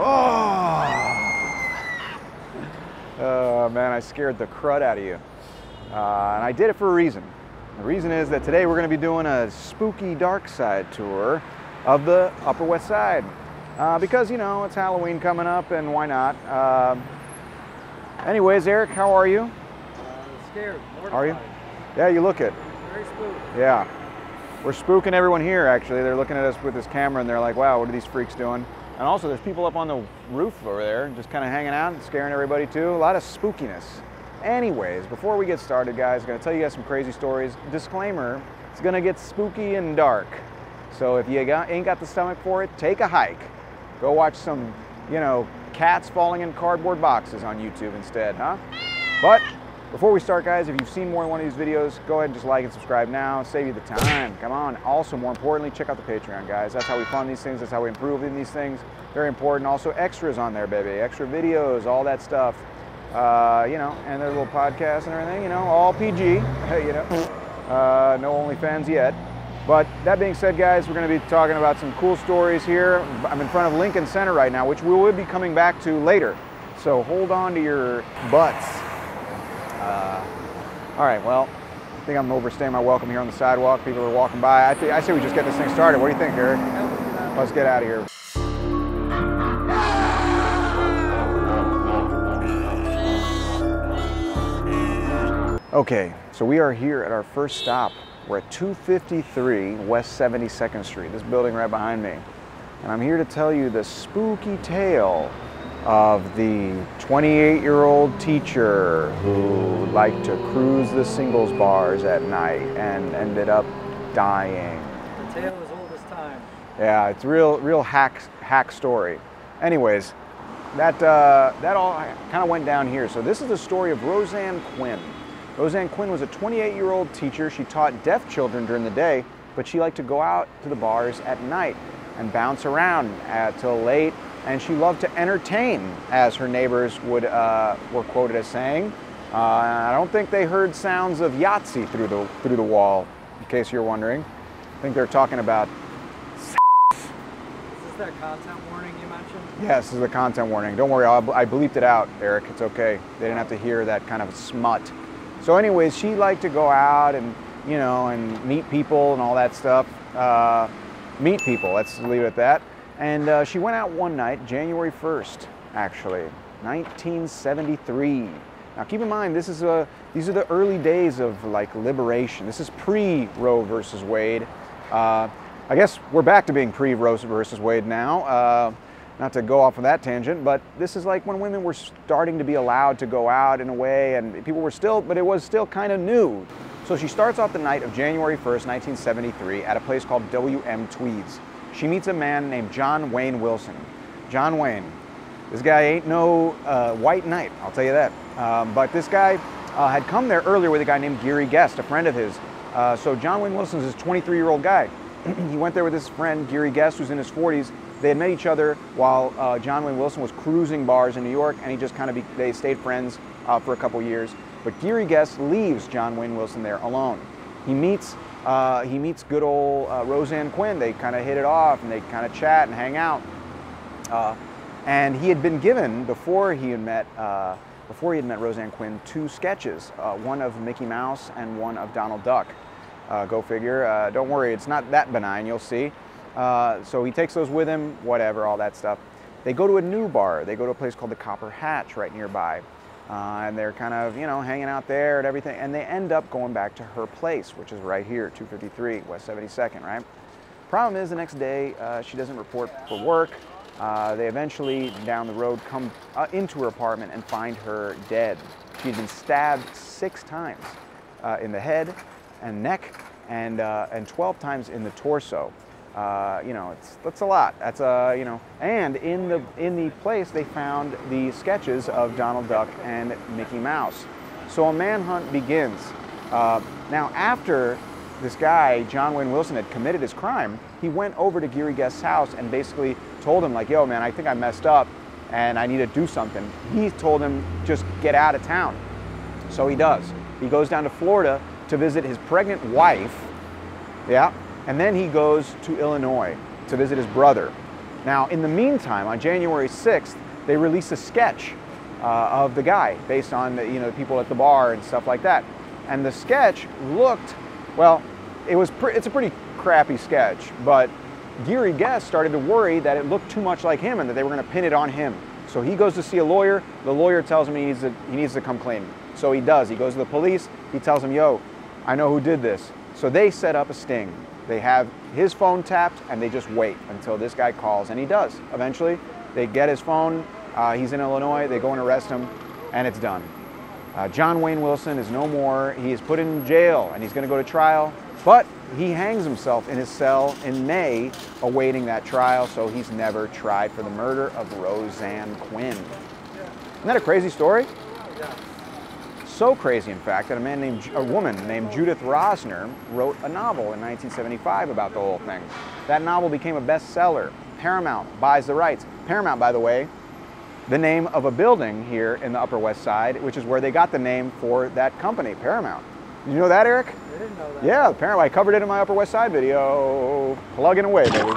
Oh man, I scared the crud out of you. And I did it for a reason. The reason is that today we're going to be doing a spooky dark side tour of the Upper West Side. Because, you know, it's Halloween coming up and why not? Anyways, Eric, how are you? Scared. Mortified. Are you? Yeah, you look it. Very spooked. Yeah. We're spooking everyone here, actually. They're looking at us with this camera and they're like, wow, what are these freaks doing? And also, there's people up on the roof over there just kind of hanging out and scaring everybody too. A lot of spookiness. Anyways, before we get started, guys, I'm going to tell you guys some crazy stories. Disclaimer, it's going to get spooky and dark. So if you ain't got the stomach for it, take a hike. Go watch some, you know, cats falling in cardboard boxes on YouTube instead, huh? But before we start, guys, if you've seen more than one of these videos, go ahead and just like and subscribe now. Save you the time. Come on. Also, more importantly, check out the Patreon, guys. That's how we fund these things. That's how we improve in these things. Very important. Also, extras on there, baby. Extra videos, all that stuff. You know, and their little podcasts and everything. You know, all PG. You know, no OnlyFans yet. But that being said, guys, we're going to be talking about some cool stories here. I'm in front of Lincoln Center right now, which we will be coming back to later. So hold on to your butts. All right, well, I think I'm overstaying my welcome here on the sidewalk. People are walking by. I say we just get this thing started. What do you think, Eric? Let's get out of here. Okay, so we are here at our first stop. We're at 253 West 72nd Street, this building right behind me. And I'm here to tell you the spooky tale of the 28-year-old teacher who liked to cruise the singles bars at night and ended up dying. The tale is old as time. Yeah, it's a real hack story. Anyways, that all kind of went down here. So this is the story of Roseanne Quinn. Roseanne Quinn was a 28-year-old teacher. She taught deaf children during the day, but she liked to go out to the bars at night and bounce around till late. And she loved to entertain, as her neighbors were quoted as saying. I don't think they heard sounds of Yahtzee through the wall, in case you're wondering. I think they're talking about. Is this that content warning you mentioned? Yes, this is the content warning. Don't worry, I bleeped it out, Eric. It's okay. They didn't have to hear that kind of smut. So, anyways, she liked to go out and, you know, and meet people and all that stuff. Meet people. Let's leave it at that. And she went out one night, January 1st, actually, 1973. Now keep in mind, these are the early days of like liberation. This is pre-Roe versus Wade. I guess we're back to being pre-Roe versus Wade now. Not to go off on that tangent, but this is like when women were starting to be allowed to go out in a way, and people were still, but it was still kind of new. So she starts off the night of January 1st, 1973 at a place called W.M. Tweed's. She meets a man named John Wayne Wilson. John Wayne, this guy ain't no white knight, I'll tell you that. But this guy had come there earlier with a guy named Geary Guest, a friend of his. So John Wayne Wilson is this 23-year-old guy. He went there with his friend Geary Guest, who's in his 40s. They had met each other while John Wayne Wilson was cruising bars in New York, and he just they stayed friends for a couple years. But Geary Guest leaves John Wayne Wilson there alone. He meets good old Roseanne Quinn. They kind of hit it off and they kind of chat and hang out. And he had been given, before he had met Roseanne Quinn, two sketches, one of Mickey Mouse and one of Donald Duck. Go figure. Don't worry, it's not that benign, you'll see. So he takes those with him, whatever, all that stuff. They go to a new bar. They go to a place called the Copper Hatch right nearby. And they're kind of, you know, hanging out there and everything. And they end up going back to her place, which is right here, 253 West 72nd, right? Problem is, the next day, she doesn't report for work. They eventually, down the road, come into her apartment and find her dead. She'd been stabbed 6 times in the head and neck and 12 times in the torso. You know, that's a lot. That's you know, and in the place they found the sketches of Donald Duck and Mickey Mouse. So a manhunt begins. Now, after this guy John Wayne Wilson had committed his crime, he went over to Geary Guest's house and basically told him, like, "Yo, man, I think I messed up, and I need to do something." He told him, "Just get out of town." So he does. He goes down to Florida to visit his pregnant wife. Yeah. And then he goes to Illinois to visit his brother. Now, in the meantime, on January 6th, they released a sketch of the guy based on the people at the bar and stuff like that. And the sketch looked, well, it's a pretty crappy sketch, but Geary Guest started to worry that it looked too much like him and that they were going to pin it on him. So he goes to see a lawyer. The lawyer tells him he needs to come clean. So he does. He goes to the police. He tells them, yo, I know who did this. So they set up a sting. They have his phone tapped and they just wait until this guy calls, and he does. Eventually, they get his phone. He's in Illinois. They go and arrest him, and it's done. John Wayne Wilson is no more. He is put in jail, and he's going to go to trial. But he hangs himself in his cell in May, awaiting that trial, so he's never tried for the murder of Roseanne Quinn. Isn't that a crazy story? Yeah. So crazy, in fact, that a woman named Judith Rosner wrote a novel in 1975 about the whole thing. That novel became a bestseller. Paramount buys the rights. Paramount, by the way, the name of a building here in the Upper West Side, which is where they got the name for that company, Paramount. Did you know that, Eric? I didn't know that. Yeah, Paramount. I covered it in my Upper West Side video. Plugging away, baby.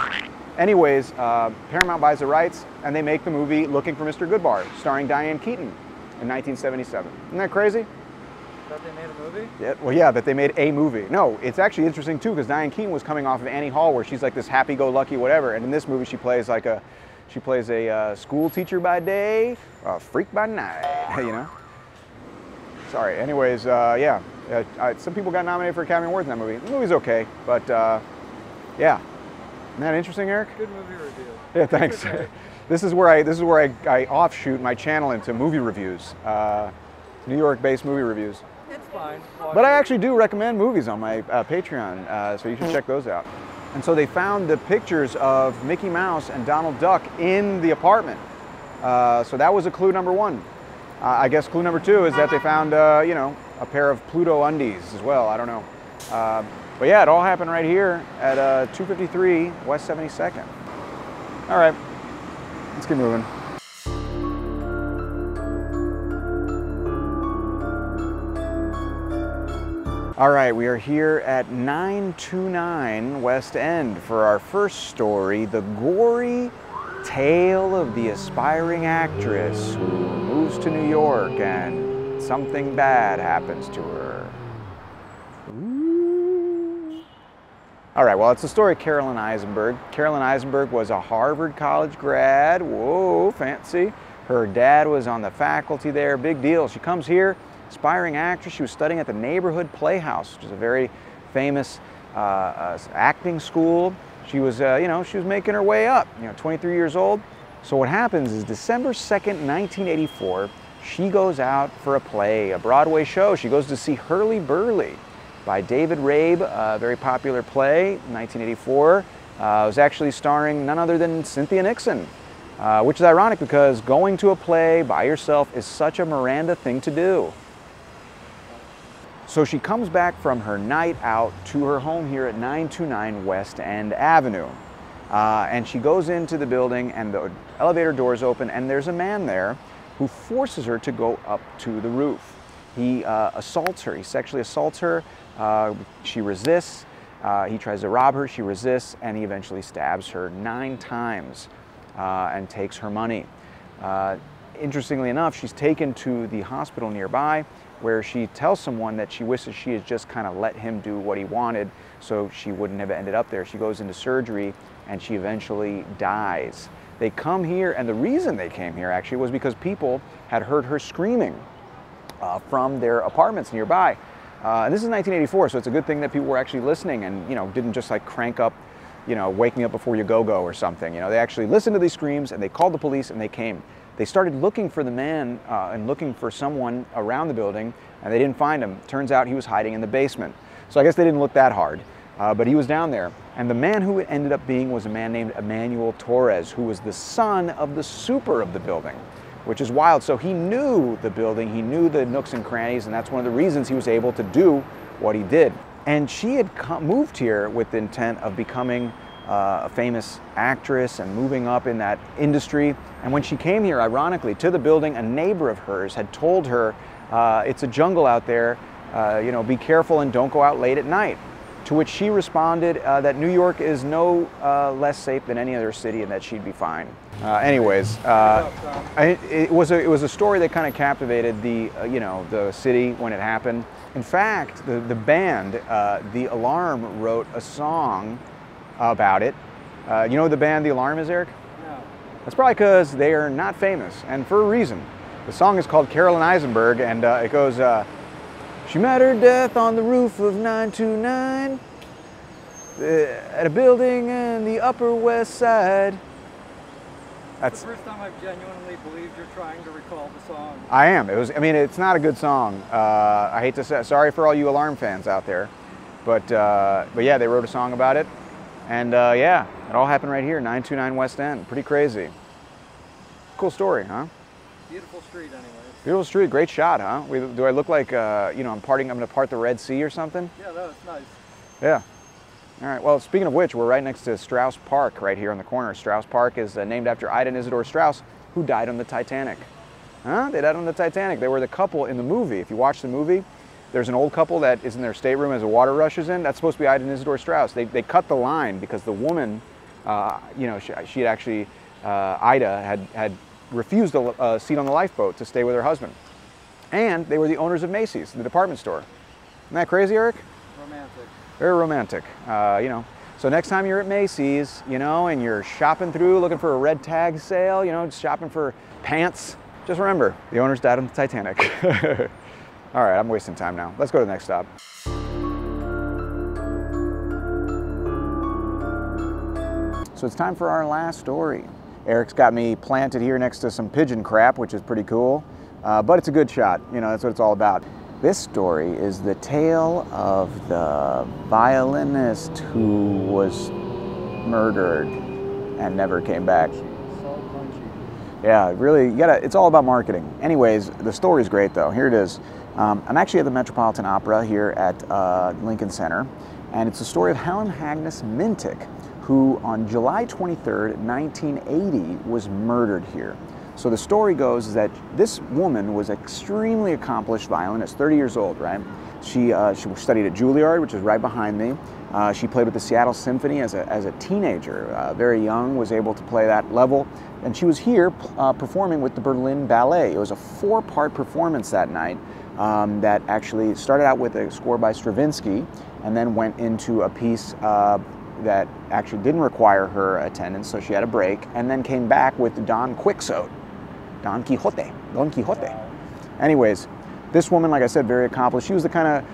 Anyways, Paramount buys the rights, and they make the movie Looking for Mr. Goodbar, starring Diane Keaton in 1977. Isn't that crazy? That they made a movie? Yeah, well, yeah, that they made a movie. No, it's actually interesting, too, because Diane Keaton was coming off of Annie Hall, where she's like this happy-go-lucky whatever, and in this movie she plays a school teacher by day, a freak by night, you know? Sorry. Anyways, yeah. Some people got nominated for Academy Awards in that movie. The movie's okay, but yeah. Isn't that interesting, Eric? Good movie review. Yeah, thanks. Okay. This is where I offshoot my channel into movie reviews, New York-based movie reviews. It's fine. But I actually do recommend movies on my Patreon, so you should check those out. And so they found the pictures of Mickey Mouse and Donald Duck in the apartment. So that was a clue number one. I guess clue number two is that they found, a pair of Pluto undies as well. I don't know. But yeah, it all happened right here at 253 West 72nd. All right, let's keep moving. All right, we are here at 929 West End for our first story, the gory tale of the aspiring actress who moves to New York and something bad happens to her. Ooh. All right, well, it's the story of Carolyn Eisenberg. Carolyn Eisenberg was a Harvard College grad. Whoa, fancy. Her dad was on the faculty there, big deal. She comes here, aspiring actress. She was studying at the Neighborhood Playhouse, which is a very famous acting school. She was, she was making her way up, 23 years old. So what happens is December 2nd, 1984, she goes out for a play, a Broadway show. She goes to see Hurly Burly by David Rabe, a very popular play, 1984. It was actually starring none other than Cynthia Nixon, which is ironic because going to a play by yourself is such a Miranda thing to do. So she comes back from her night out to her home here at 929 West End Avenue. And she goes into the building and the elevator doors open and there's a man there who forces her to go up to the roof. He assaults her, he sexually assaults her, she resists, he tries to rob her, she resists, and he eventually stabs her 9 times and takes her money. Interestingly enough, she's taken to the hospital nearby where she tells someone that she wishes she had just kind of let him do what he wanted so she wouldn't have ended up there. She goes into surgery and she eventually dies. They come here, and the reason they came here actually was because people had heard her screaming from their apartments nearby. And this is 1984, so it's a good thing that people were actually listening and didn't just like crank up, wake me up before you go or something. They actually listened to these screams and they called the police and they came. They started looking for the man and looking for someone around the building, and they didn't find him. Turns out he was hiding in the basement. So I guess they didn't look that hard, but he was down there. And the man who it ended up being was a man named Emmanuel Torres, who was the son of the super of the building, which is wild. So he knew the building, he knew the nooks and crannies, and that's one of the reasons he was able to do what he did. And she had moved here with the intent of becoming a famous actress and moving up in that industry. And when she came here, ironically, to the building, a neighbor of hers had told her, it's a jungle out there, be careful and don't go out late at night. to which she responded that New York is no less safe than any other city and that she'd be fine. It was a story that kind of captivated the city when it happened. In fact, the band, The Alarm, wrote a song about it. You know who the band The Alarm is, Eric? No. That's probably because they are not famous, and for a reason. The song is called Carolyn Eisenberg, and it goes, she met her death on the roof of 929 at a building in the Upper West Side. That's the first time I've genuinely believed you're trying to recall the song. I am. It's not a good song. I hate to say, sorry for all you Alarm fans out there, but yeah, they wrote a song about it, and yeah, it all happened right here, 929 West End. Pretty crazy. Cool story, huh? Beautiful street, anyways. Beautiful street, great shot, huh? Do I look like I'm going to part the Red Sea or something? Yeah, that's nice. Yeah. All right, well, speaking of which, we're right next to Strauss Park right here on the corner. Strauss Park is named after Ida and Isidore Strauss, who died on the Titanic. Huh? They died on the Titanic. They were the couple in the movie. If you watch the movie, there's an old couple that is in their stateroom as the water rushes in. That's supposed to be Ida and Isidore Strauss. They cut the line because the woman, she had actually, Ida had refused a seat on the lifeboat to stay with her husband. And they were the owners of Macy's, the department store. Isn't that crazy, Eric? Romantic. Very romantic, So next time you're at Macy's, and you're shopping through, looking for a red tag sale, just shopping for pants, just remember, the owners died on the Titanic. All right, I'm wasting time now. Let's go to the next stop. So it's time for our last story. Eric's got me planted here next to some pigeon crap, which is pretty cool, but it's a good shot. That's what it's all about. This story is the tale of the violinist who was murdered and never came back. So punchy. Yeah, really, it's all about marketing. Anyways, the story's great though. Here it is. I'm actually at the Metropolitan Opera here at Lincoln Center, and it's the story of Helen Hagnes Mintic, who on July 23rd, 1980 was murdered here. So the story goes that this woman was an extremely accomplished violinist, 30 years old, right? She studied at Juilliard, which is right behind me. She played with the Seattle Symphony as a teenager, very young, was able to play that level. And she was here performing with the Berlin Ballet. It was a 4-part performance that night that actually started out with a score by Stravinsky and then went into a piece that actually didn't require her attendance, so she had a break, and then came back with Don Quixote. Don Quixote. Anyways, this woman, like I said, very accomplished. She was the kind of,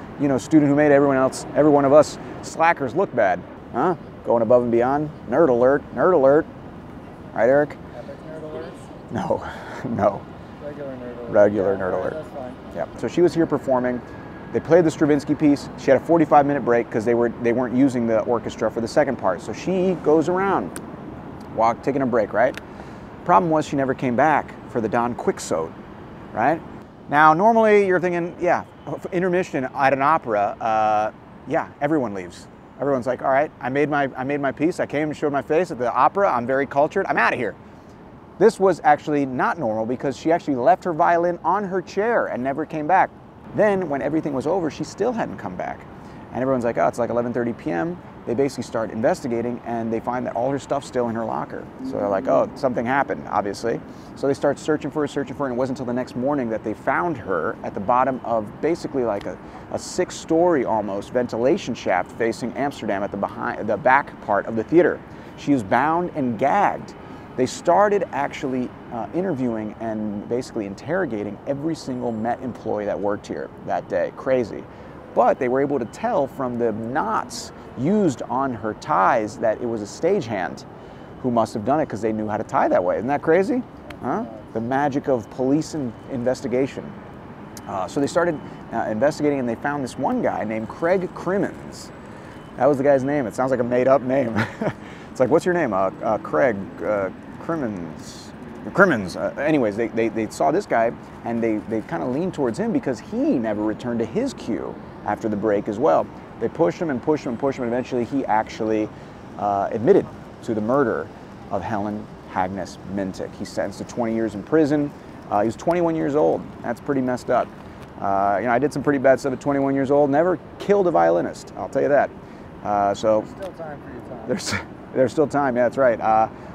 student who made every one of us slackers look bad. Huh? Going above and beyond. Nerd alert, nerd alert. Right, Eric? Epic nerd alerts? No, no. Regular nerd alert. Regular nerd alert. That's fine. Yeah, so she was here performing. They played the Stravinsky piece. She had a 45-minute break because they weren't using the orchestra for the second part. So she goes around, taking a break, right? Problem was she never came back for the Don Quixote, right? Now, normally you're thinking, yeah, intermission at an opera, yeah, everyone leaves. Everyone's like, all right, I made my piece. I came and showed my face at the opera. I'm very cultured. I'm out of here. This was actually not normal because she actually left her violin on her chair and never came back. Then, when everything was over, she still hadn't come back. And everyone's like, oh, it's like 11:30 p.m. They basically start investigating, and they find that all her stuff's still in her locker. So they're like, oh, something happened, obviously. So they start searching for her, and it wasn't until the next morning that they found her at the bottom of basically like a 6-story almost ventilation shaft facing Amsterdam at the back part of the theater. She was bound and gagged. They started actually interviewing and basically interrogating every single Met employee that worked here that day. Crazy. But they were able to tell from the knots used on her ties that it was a stagehand who must have done it because they knew how to tie that way. Isn't that crazy? Huh? The magic of police investigation. So they started investigating, and they found this one guy named Craig Crimmins. That was the guy's name. It sounds like a made-up name. It's like, what's your name? Craig Crimmins. Crimmins. Anyways, they saw this guy, and they kind of leaned towards him because he never returned to his cue after the break as well. They pushed him and pushed him and pushed him, and eventually he actually admitted to the murder of Helen Hagnes Mintic. He's sentenced to 20 years in prison. He was 21 years old. That's pretty messed up. I did some pretty bad stuff at 21 years old. Never killed a violinist, I'll tell you that. So There's still time for your time. there's still time. Yeah, that's right.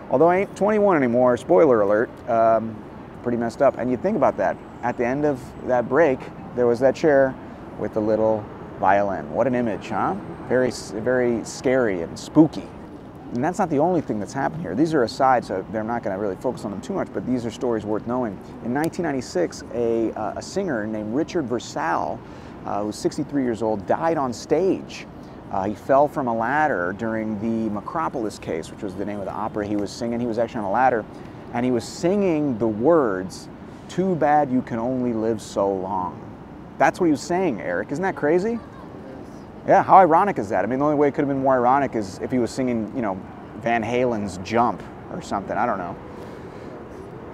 Although I ain't 21 anymore. Spoiler alert. Pretty messed up. And you think about that. At the end of that break, there was that chair with the little violin. What an image, huh? Very, very scary and spooky. And that's not the only thing that's happened here. These are asides, so they're not going to really focus on them too much, but these are stories worth knowing. In 1996, a singer named Richard Versal, who's 63 years old, died on stage. He fell from a ladder during the Macropolis case, which was the name of the opera he was singing. He was actually on a ladder, and he was singing the words, "Too bad you can only live so long." That's what he was saying, Eric. Isn't that crazy? Yeah, how ironic is that? I mean, the only way it could have been more ironic is if he was singing, you know, Van Halen's Jump or something. I don't know.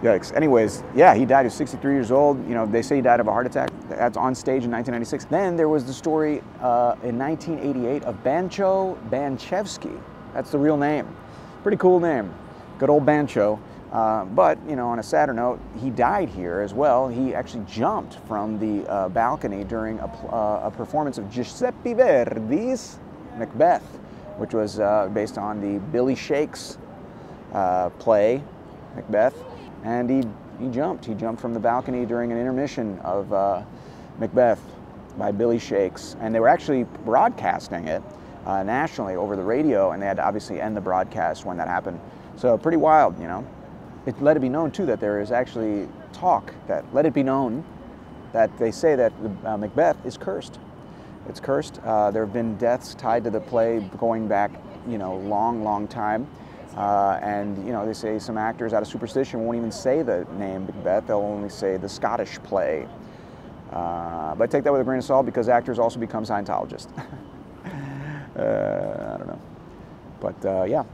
Yikes. Anyways, yeah, he died. He was 63 years old. You know, they say he died of a heart attack. That's on stage in 1996. Then there was the story in 1988 of Bancho Banchevsky. That's the real name. Pretty cool name. Good old Bancho. But, you know, on a sadder note, he died here as well. He actually jumped from the balcony during a performance of Giuseppe Verdi's Macbeth, which was based on the Billy Shakes play, Macbeth. And he jumped. He jumped from the balcony during an intermission of Macbeth by Billy Shakes. And they were actually broadcasting it nationally over the radio, and they had to obviously end the broadcast when that happened. So pretty wild, you know. It let it be known, too, that there is actually talk that let it be known that they say that Macbeth is cursed. It's cursed. There have been deaths tied to the play going back, you know, long time. And, you know, they say some actors out of superstition won't even say the name Macbeth. They'll only say the Scottish play. But take that with a grain of salt because actors also become Scientologists. I don't know. But, yeah.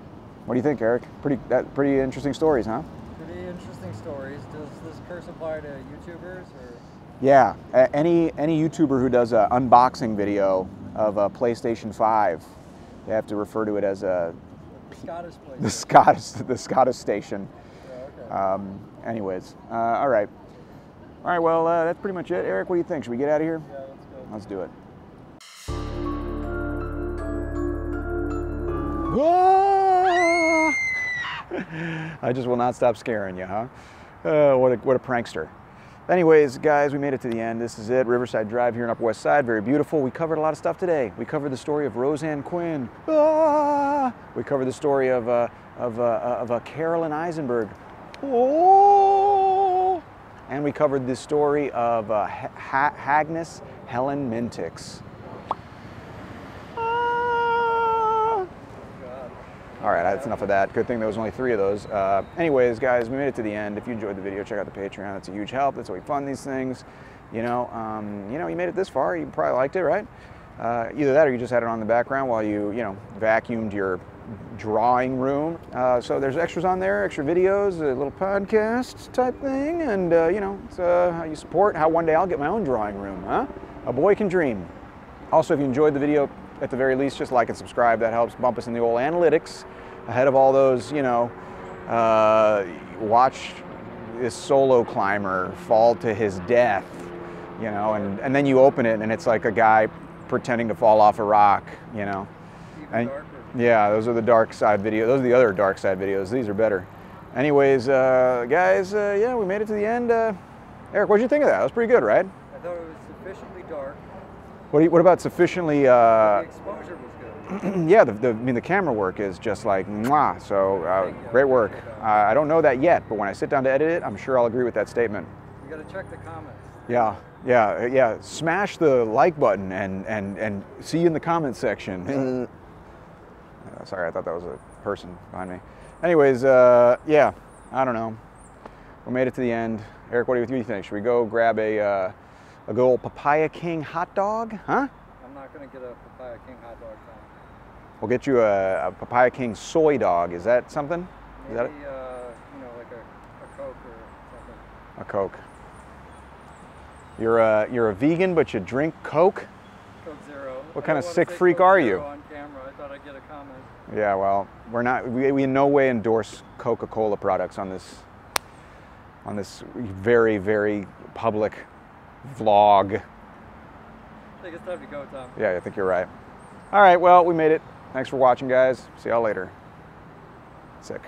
What do you think, Eric? Pretty interesting stories, huh? Pretty interesting stories. Does this curse apply to YouTubers or? Yeah, any YouTuber who does an unboxing video of a PlayStation 5, they have to refer to it as a Scottish PlayStation. the Scottish station. Yeah, okay. Anyways, all right. Well, that's pretty much it. Eric, what do you think? Should we get out of here? Yeah, let's go. Let's do it. I just will not stop scaring you, huh? What a prankster. Anyways, guys, we made it to the end. This is it. Riverside Drive here in Upper West Side. Very beautiful. We covered a lot of stuff today. We covered the story of Roseanne Quinn. We covered the story of Carolyn Eisenberg. And we covered the story of Agnes Helen Mintix. All right, that's enough of that. Good thing there was only 3 of those. Anyways, guys, we made it to the end. If you enjoyed the video, check out the Patreon. That's a huge help. That's how we fund these things. You know, you made it this far. You probably liked it, right? Either that or you just had it on the background while you vacuumed your drawing room. So there's extras on there, extra videos, a little podcast type thing, and it's how you support how one day I'll get my own drawing room, huh? A boy can dream. Also, if you enjoyed the video, at the very least, just like and subscribe. That helps bump us in the old analytics ahead of all those, watch this solo climber fall to his death, and then you open it and it's like a guy pretending to fall off a rock, And yeah, those are the dark side videos. Those are the other dark side videos. These are better. Anyways, guys, yeah, we made it to the end. Eric, what'd you think of that? That was pretty good, right? I thought it was sufficiently dark. What about sufficiently? The exposure was good. Yeah, the camera work is just like mwah. So great work. I don't know that yet, but when I sit down to edit it, I'm sure I'll agree with that statement. You got to check the comments. Yeah. Smash the like button and see you in the comments section. Sorry, I thought that was a person behind me. Anyways, yeah, I don't know. We made it to the end. Eric, what do you think? Should we go grab a good old Papaya King hot dog, huh? I'm not going to get a Papaya King hot dog now. We'll get you a Papaya King soy dog. Is that something? Maybe, is that like a Coke or something. A Coke. You're a vegan, but you drink Coke? Coke Zero. What kind of sick freak are you? On camera. I thought I'd get a comment. Yeah, well, we're not. We in no way endorse Coca-Cola products on this very, very public vlog. I think it's time to go, Tom. Yeah, I think you're right. All right, well, we made it. Thanks for watching, guys. See y'all later. Sick.